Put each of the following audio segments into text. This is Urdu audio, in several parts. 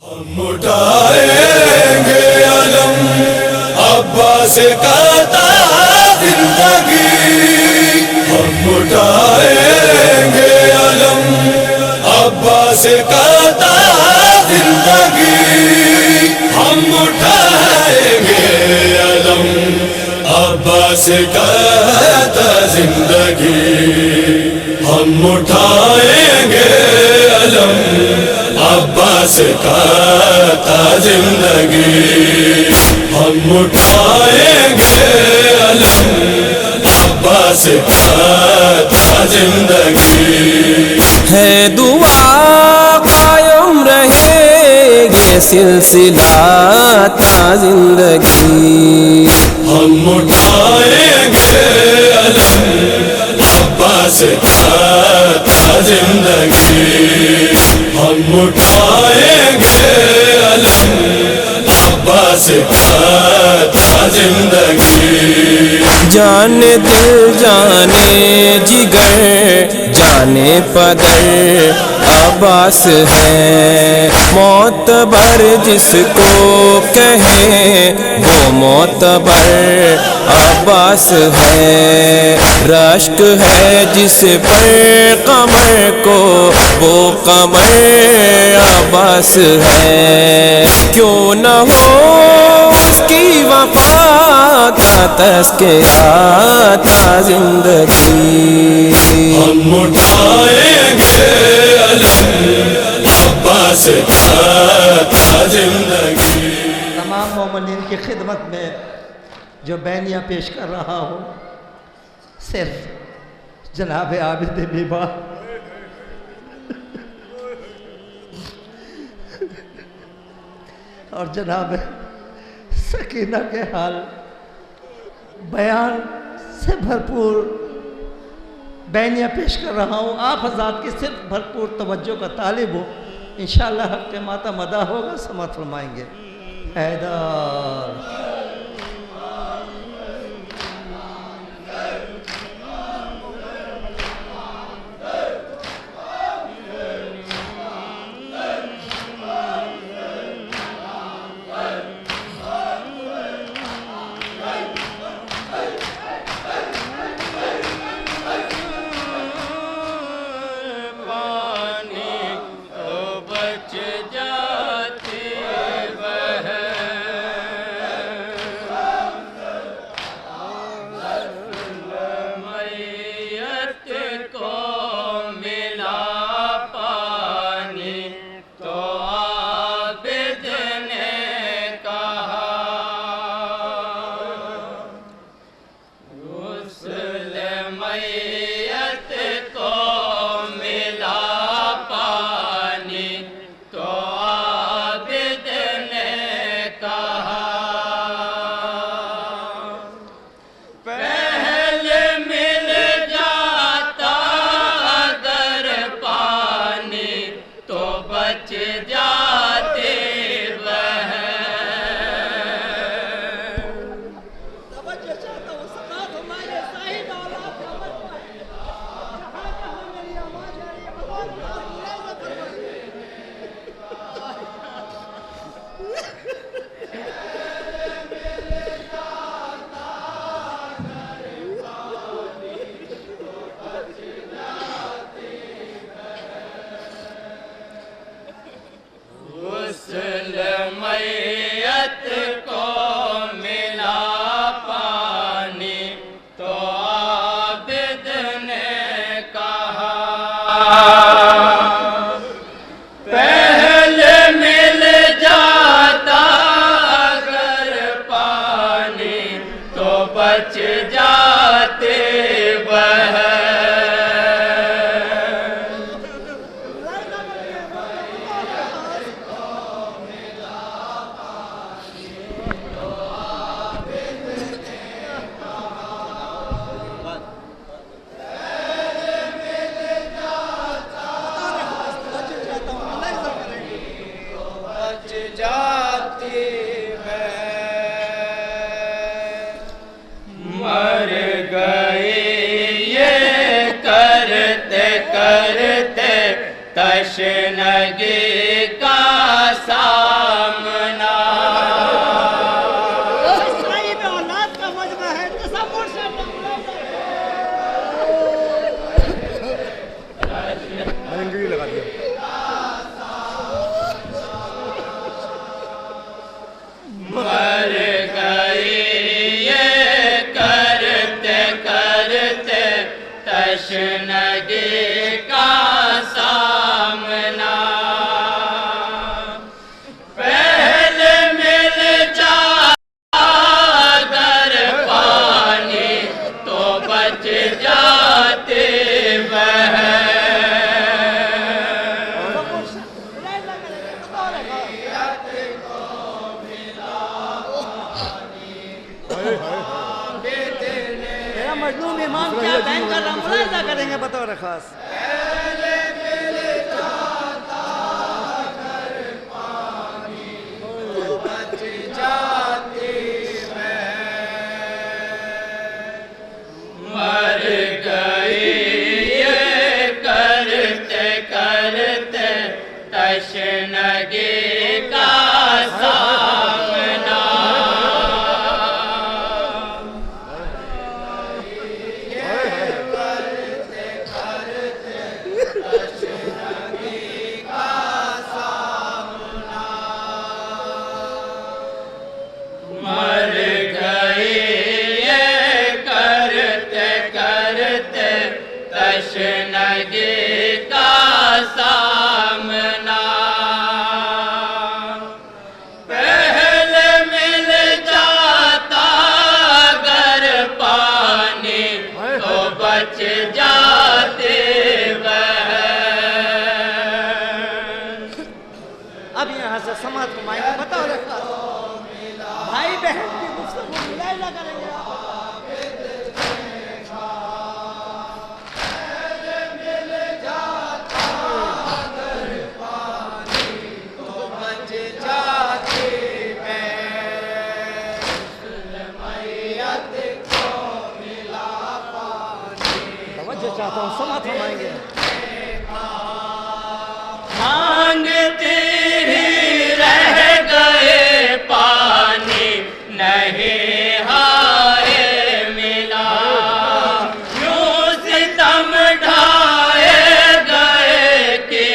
ہم اٹھائیں گے علم عباس کا تا زندگی، ہم اٹھائیں گے علم عباس کا تا زندگی، ہم اٹھائیں گے علم عباس کا تا زندگی، ہم اٹھائیں گے علم عباس کا تا زندگی، ہم اٹھائیں گے علم عباس کا تا زندگی۔ ہے دعا قائم رہے یہ سلسلہ تا زندگی، ہم اٹھائیں گے علم عباس کا تا زندگی، ہم اٹھائیں گے علم عباس کا تا زندگی۔ جان دل جانے جگر جانے پدر عباس ہے، معتبر جس کو کہیں وہ معتبر عباس ہے، رشک ہے جس پر قمر کو وہ قمر عباس ہے، کیوں نہ ہو اس کی وفا کا تذکرہ تا زندگی، ہم اٹھائیں گے علم عباس کا تا زندگی۔ تمام مومنین کی خدمت میں جو بینیاں پیش کر رہا ہوں، صرف جناب عابد بیبا اور جناب سکینہ کے حال بیان سے بھرپور بینیاں پیش کر رہا ہوں، آپ حضرات کی صرف بھرپور توجہ کا طالب ہوں، انشاءاللہ حق ماتہ مدہ ہوگا، سماعت فرمائیں گے۔ حیدر تشنگی کا سامنا اسرائیل میں اولاد کا مجمع ہے تصور سے مر گئی یہ کرتے کرتے تشنگی کا سامنا پہلے مل جاتا اگر پانی تو بچ جاتے وہ میرا مجنون امام کیا بیان کر رہا ملاحظہ کریں گے بطور خاص مر گئی یہ کرتے کرتے تشنگی کا سامنا مر گئی یہ کرتے کرتے تشنگی کا سامنا پہلے مل جاتا اگر پانی تو بچ جاتے وہ اب یہاں سے سماعت فرمائیں گے بطور خاص بھائی بہن کی گفتگو ملاحظہ کریں گے توجہ چاہتا ہوں سماعت فرمائیں گے مانگتے ہی رہ گئے پانی نہیں ہائے ملا یوں ستم ڈھائے گئے کہ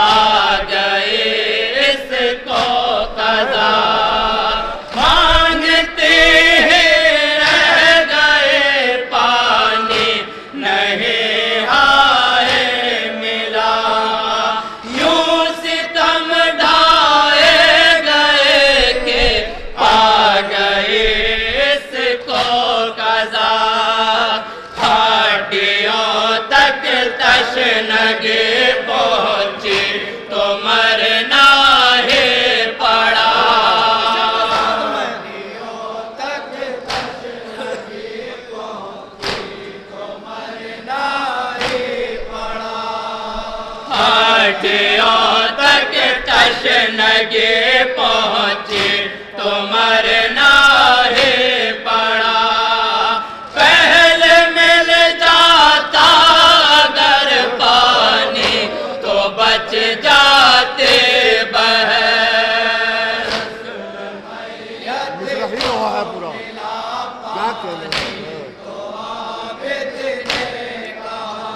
آ گئے اس کو قضا مانگتے ہی رہ گئے پانی نہیں ہائے ملا یوں ستم ڈھائے گئے کہ آ گئے اس کو قضا ہڈیوں تک تشنگی پہنچی تو مرنا ہی پڑا ہڈیوں تک تشنگی پہنچی تو مرنا ہی پڑا پہلے مل جاتا اگر پانی تو بچ جاتے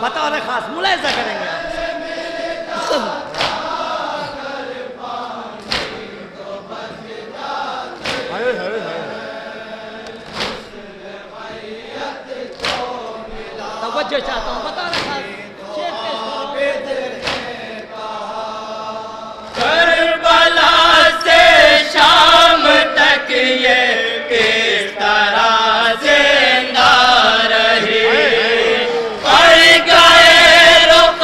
بطور خاص ملاحظہ کریں گے توجہ چاہتا ہوں بطور خاص شیخ پیش کرو کربلا سے شام تک یہ کس طرح زندہ رہی پڑ گئے رخ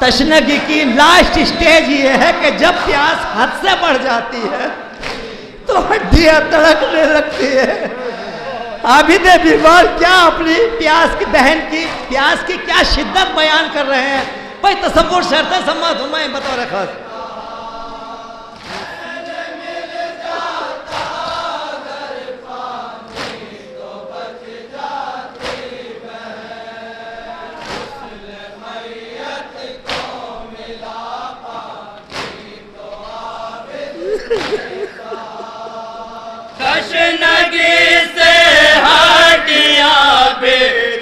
تشنگی کی لاسٹ سٹیج یہ ہے کہ جب پیاس حد سے بڑھ جاتی ہے تو ہڈیاں تڑکنے لگتی ہے۔ عابد بیمار کیا اپنی پیاس کی بہن کی پیاس کی کیا شدت بیان کر رہے ہیں؟ بھائی تصور شرط ہے، سماعت ہمائیں بطور خاص۔ تشنگی سے ہڈیاں بے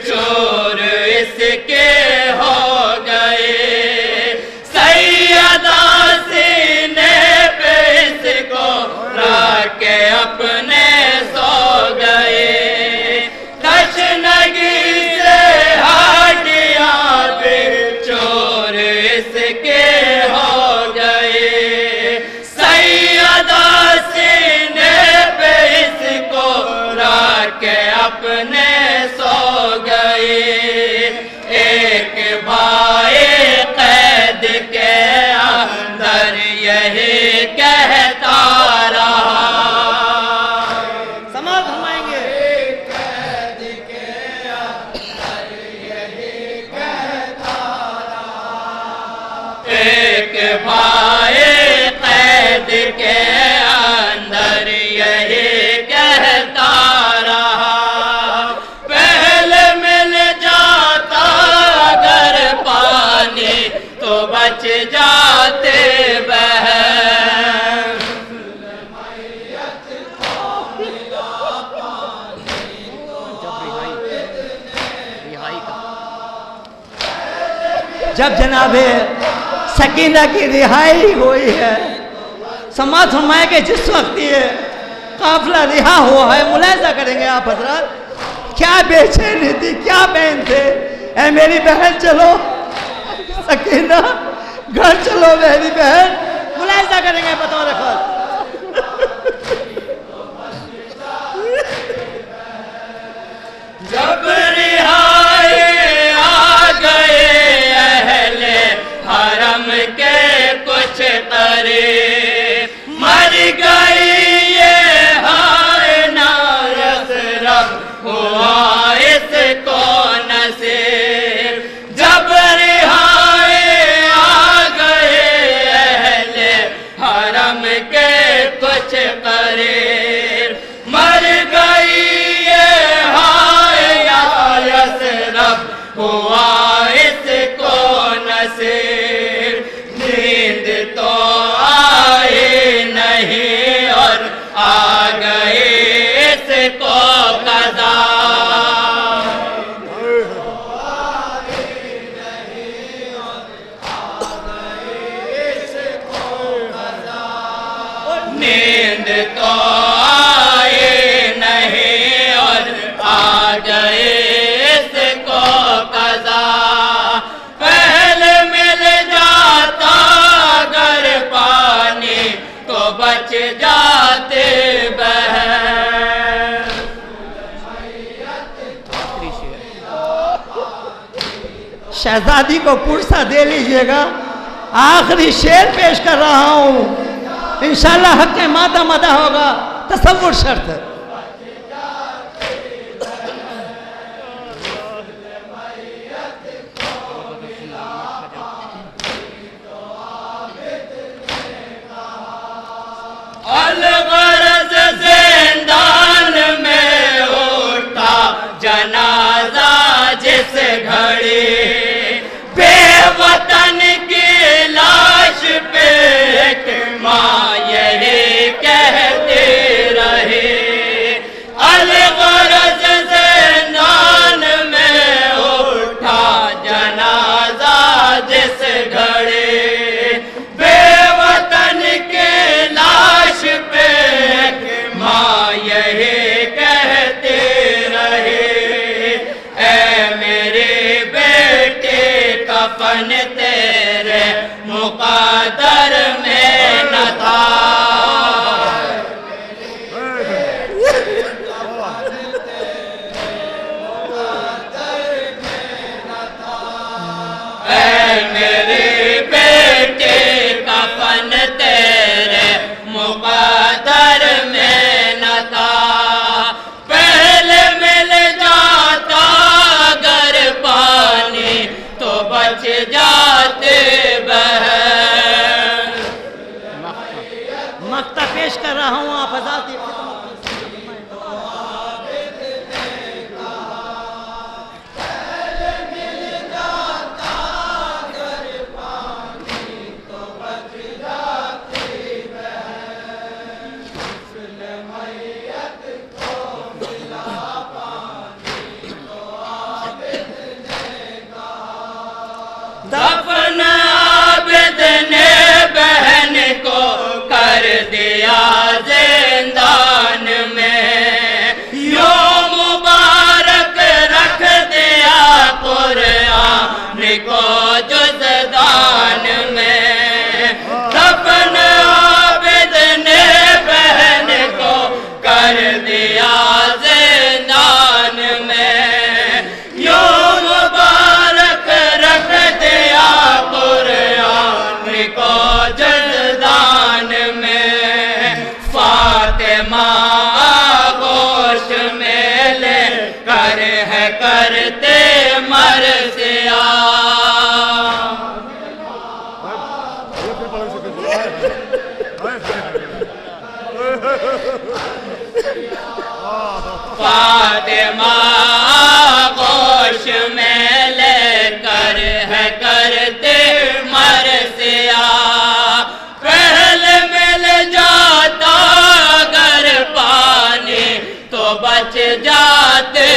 چور اس کے ہو گئے، سیدہ سینے پہ اس کو رکھ کے اپنے سو گئے۔ تشنگی سے ہڈیاں بے چور اس کے ہو گئے، سیدہ کہ اپنے سو گئے۔ ایک بھائی قید کے اندر یہی کہتا رہا، سماعت فرمائیں گے۔ قید کے اندر یہی کہتا رہا، ایک بھائی قید کے اندر یہی کہتا رہا، پہلے مل جاتا اگر پانی تو بچ جاتے بہن۔ جب جناب سکینہ کی رہائی ہوئی ہے، سماعت فرمائیں کہ جس وقت یہ قافلہ رہا ہوا ہے، ملاحظہ کریں گے آپ حضرات کیا بے چینی تھی، کیا بہن تھے۔ اے میری بہن چلو سکینہ، گھر چلو میری بہن، ملاحظہ کریں گے بطور خاص۔ جب رہائی آ گئے اہل حرم کے کچھ طرے، مر گئی یہ ہائے نارس رب ہوا اس کو نصیب۔ جب رہائی آ گئے اہل حرم کے کچھ قریب، مر گئی یہ ہائے یارس رب ہوا اس کو نصیب۔ نیند تو آئی نہیں اور آ گئی اس کو قضا، نیند تو آئی نہیں اور آ گئی اس کو قضا۔ پہلے مل جاتا اگر پانی تو بچ جاتے بہن۔ شہزادی کو پرسہ دے لیجئے گا، آخری شعر پیش کر رہا ہوں، انشاءاللہ حق مادہ مدہ ہوگا، تصور شرط ہے۔ الغرض زندان میں اٹھا جنازہ جس گھڑی، بے وطن کی لاش پہ ایک ماں یہی کہتی رہی۔ الغرض زندان میں اٹھا جنازہ جس گھڑی، بے وطن کی لاش پہ ایک ماں یہی کہتی رہی، اے میری بیٹی کفن تیرے مقدر میں نہ تھا۔ اے میری بچ جاتے بہن. مقطع پیش کر رہا ہوں آپ حضرات دفن عابد نے بہن کو کر دیا زندان میں. یوں مبارک رکھ دیا قرآن کو جزدان میں. دفن عابد نے بہن کو کر دیا زندان میں. یوں مبارک رکھ دیا قرآن کو جزدان میں. فاطمہ گوش میں لے کر ہے کرتے مرثیہ. فاطمہ گوش میں لے کر ہے کرتے مرثیہ. پہلے مل جاتا اگر پانی تو بچ جاتے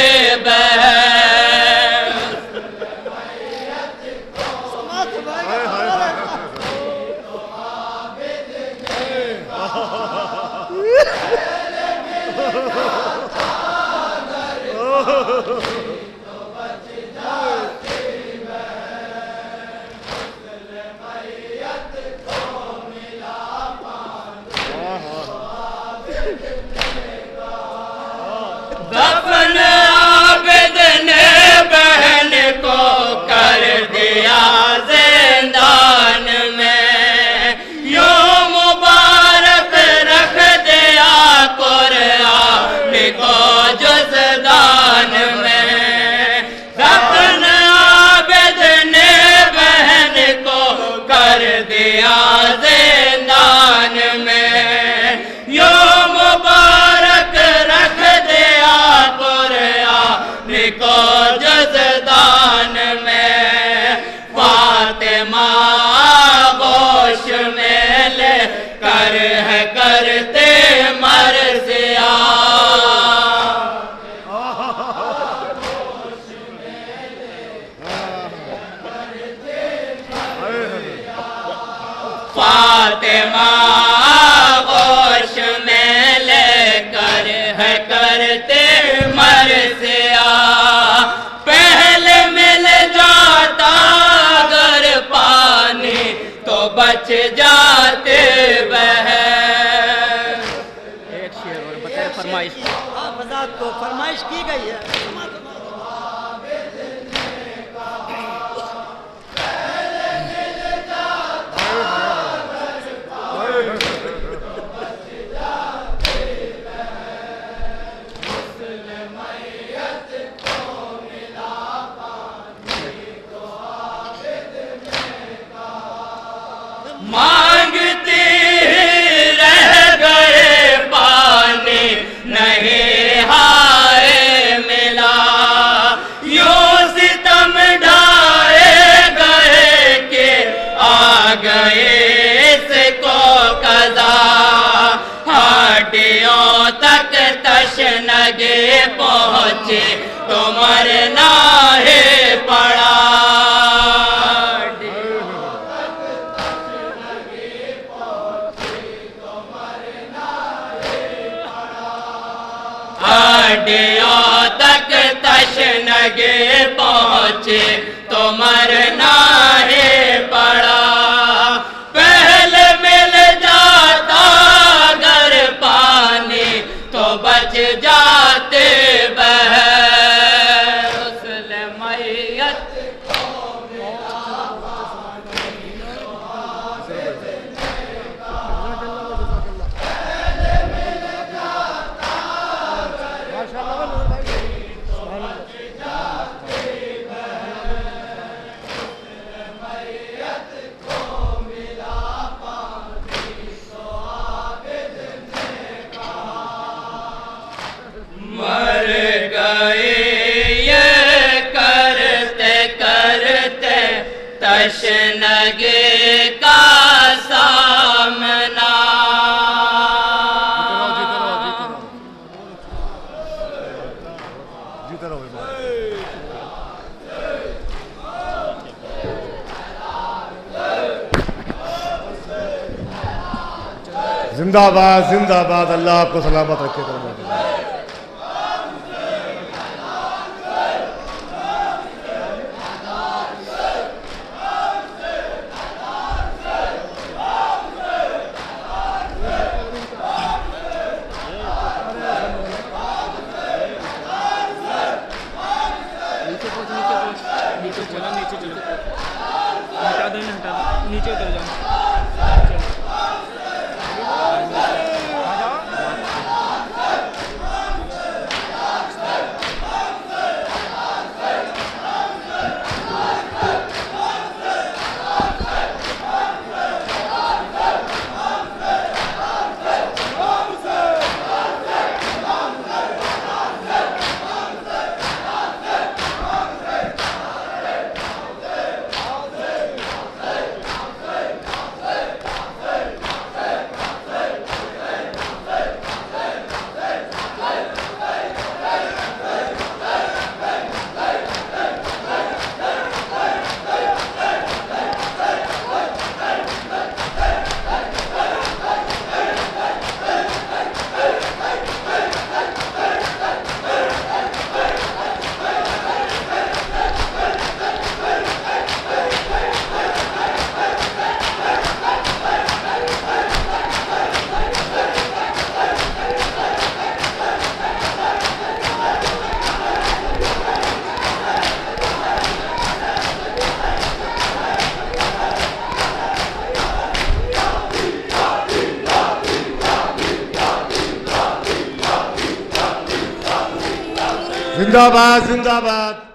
بہن. دفن عابد نے بہن کو کر دیا زندان میں. یوں مبارک رکھ دیا قرآن کو جزدان میں. دفن عابد نے بہن کو کر دیا زندان میں. یوں مبارک رکھ دیا قرآن کو جزدان میں. فاطمہ گوش میں لے کر ہے کرتے مرثیہ. فاطمہ گوش میں لے کر ہے کرتے مرثیہ. پہلے مل جاتا اگر پانی تو بچ جاتے بہن. ایک شعر اور بتائے فرمائش آپ حضرات کو فرمائش کی گئی ہے. مانگتی رہ گئے پانی نہیں ہائے ملا. یوں ستم ڈھائے گئے کہ آ گئے اس کو قضا. ہڈیوں تک تشنگی پہنچی تو مرنا ہے پڑا. ہڈیوں تک تشنگی پہنچے تو مرنا ہی پڑا. پہلے مل جاتا اگر پانی تو بچ جاتے بہن. غسل میت تشنگی کا سامنا زندہ باد زندہ باد، اللہ آپ کو سلامت رکھے۔ نیچے اتر جاؤ۔ زندہ باد زندہ باد۔